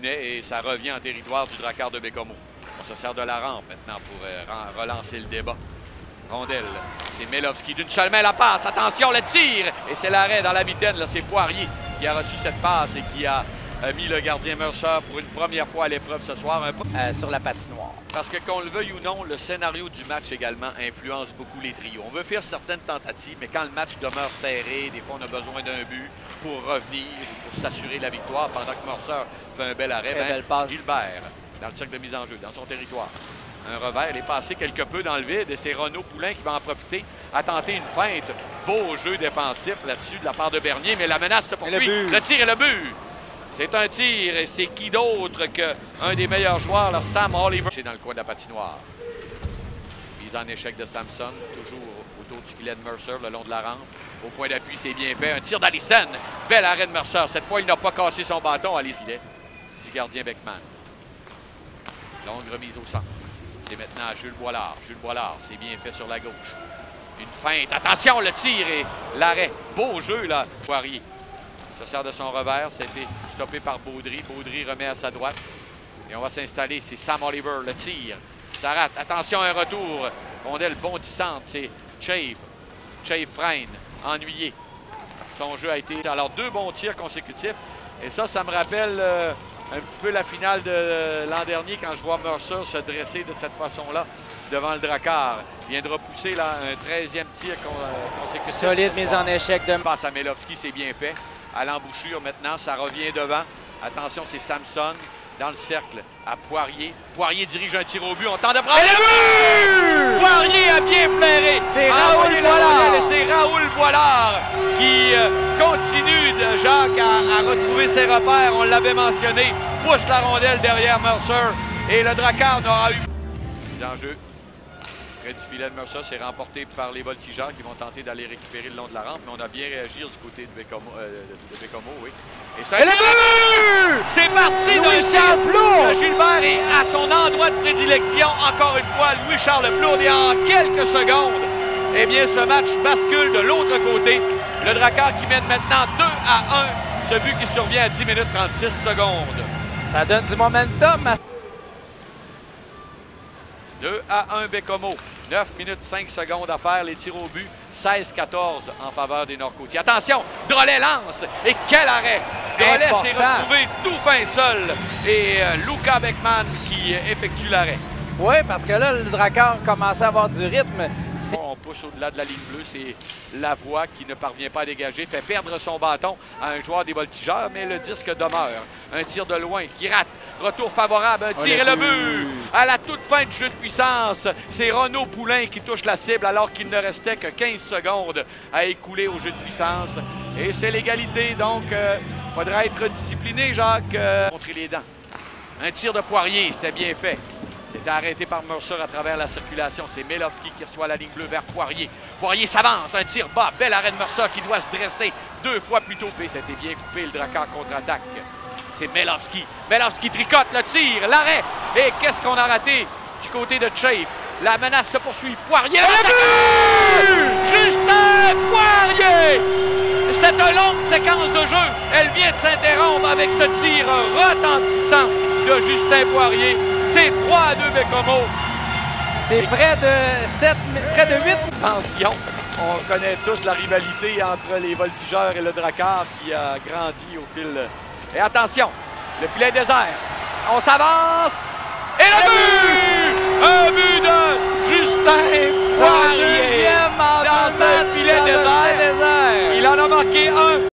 et ça revient en territoire du Drakkar de Baie-Comeau. On se sert de la rampe maintenant pour relancer le débat. Rondelle, c'est Melovski d'une seule main la passe, attention le tir! Et c'est l'arrêt dans la mitaine, là c'est Poirier qui a reçu cette passe et qui a mis le gardien Mercer pour une première fois à l'épreuve ce soir. Sur la patinoire. Parce que qu'on le veuille ou non, le scénario du match également influence beaucoup les trios. On veut faire certaines tentatives, mais quand le match demeure serré, des fois on a besoin d'un but pour revenir, pour s'assurer la victoire, pendant que Mercer fait un bel arrêt. Belle passe. Gilbert, dans le cercle de mise en jeu, dans son territoire. Un revers, il est passé quelque peu dans le vide et c'est Renaud Poulain qui va en profiter à tenter une feinte. Beau jeu défensif là-dessus de la part de Bernier, mais la menace se poursuit. Le tir et le but! C'est un tir et c'est qui d'autre qu'un des meilleurs joueurs, là, Sam Oliver. C'est dans le coin de la patinoire. Mise en échec de Samson, toujours autour du filet de Mercer, le long de la rampe. Au point d'appui, c'est bien fait. Un tir d'Allison. Bel arrêt de Mercer. Cette fois, il n'a pas cassé son bâton à l'esquilet du gardien Beckman. Longue remise au centre. C'est maintenant à Jules Boilard. Jules Boilard, c'est bien fait sur la gauche. Une feinte. Attention, le tir et l'arrêt. Beau jeu, là. Poirier se sert de son revers. C'était stoppé par Baudry. Baudry remet à sa droite. Et on va s'installer. C'est Sam Oliver. Le tir. Ça rate. Attention, un retour. Rondelle bondissante. C'est Chave. Chave freine. Ennuyé. Son jeu a été... Alors, 2 bons tirs consécutifs. Et ça me rappelle... un petit peu la finale de l'an dernier quand je vois Mercer se dresser de cette façon-là devant le Drakkar. Il vient de repousser là, un 13e tir consécutif. Solide mise en échec de... Passe à Melovski, c'est bien fait. À l'embouchure maintenant, ça revient devant. Attention, c'est Samson dans le cercle à Poirier. Poirier dirige un tir au but. On tente de prendre le but! Poirier a bien flairé. C'est Raoul Boilard. C'est Raoul Boilard qui continue de Jacques à retrouver ses repères. On l'avait mentionné. Pousse la rondelle derrière Mercer. Et le Drakkar n'aura eu... L'enjeu près du filet de Mercer, c'est remporté par les voltigeurs qui vont tenter d'aller récupérer le long de la rampe. Mais on a bien réagi du côté de Baie-Comeau, oui. Et c'est c'est parti Louis-Charles Plourde! Gilbert est à son endroit de prédilection. Encore une fois, Louis-Charles Plourde. Et en quelques secondes, eh bien, ce match bascule de l'autre côté. Le Drakkar qui mène maintenant 2-1. Ce but qui survient à 10 minutes 36 secondes. Ça donne du momentum. 2-1 Baie-Comeau. 9 minutes 5 secondes à faire. Les tirs au but. 16-14 en faveur des Nord-Côtiers. Attention, Drolet lance. Et quel arrêt! Drolet s'est retrouvé tout fin seul. Et Luca Beckman qui effectue l'arrêt. Oui, parce que là, le Drakkar commençait à avoir du rythme. On pousse au-delà de la ligne bleue. C'est Lavoie qui ne parvient pas à dégager. Fait perdre son bâton à un joueur des voltigeurs, mais le disque demeure. Un tir de loin qui rate. Retour favorable, un tir et le but! À la toute fin du jeu de puissance, c'est Renaud Poulain qui touche la cible alors qu'il ne restait que 15 secondes à écouler au jeu de puissance. Et c'est l'égalité, donc il faudra être discipliné, Jacques. Montrer les dents. Un tir de Poirier, c'était bien fait. C'était arrêté par Mercer à travers la circulation. C'est Melovski qui reçoit la ligne bleue vers Poirier. Poirier s'avance, un tir bas. Bel arrêt de Mercer qui doit se dresser 2 fois plus tôt. C'était bien coupé, le Drakkar contre-attaque. C'est Melovski. Melovski tricote le tir, l'arrêt. Et qu'est-ce qu'on a raté du côté de Chave? La menace se poursuit. Poirier! Justin Poirier! C'est une longue séquence de jeu. Elle vient de s'interrompre avec ce tir retentissant de Justin Poirier. C'est 3-2 Baie-Comeau. C'est près de 8. Attention, on connaît tous la rivalité entre les voltigeurs et le Drakkar qui a grandi au fil... Et attention, le filet désert. On s'avance. Et le but! Un but de Justin Poirier dans le filet désert. Il en a marqué un.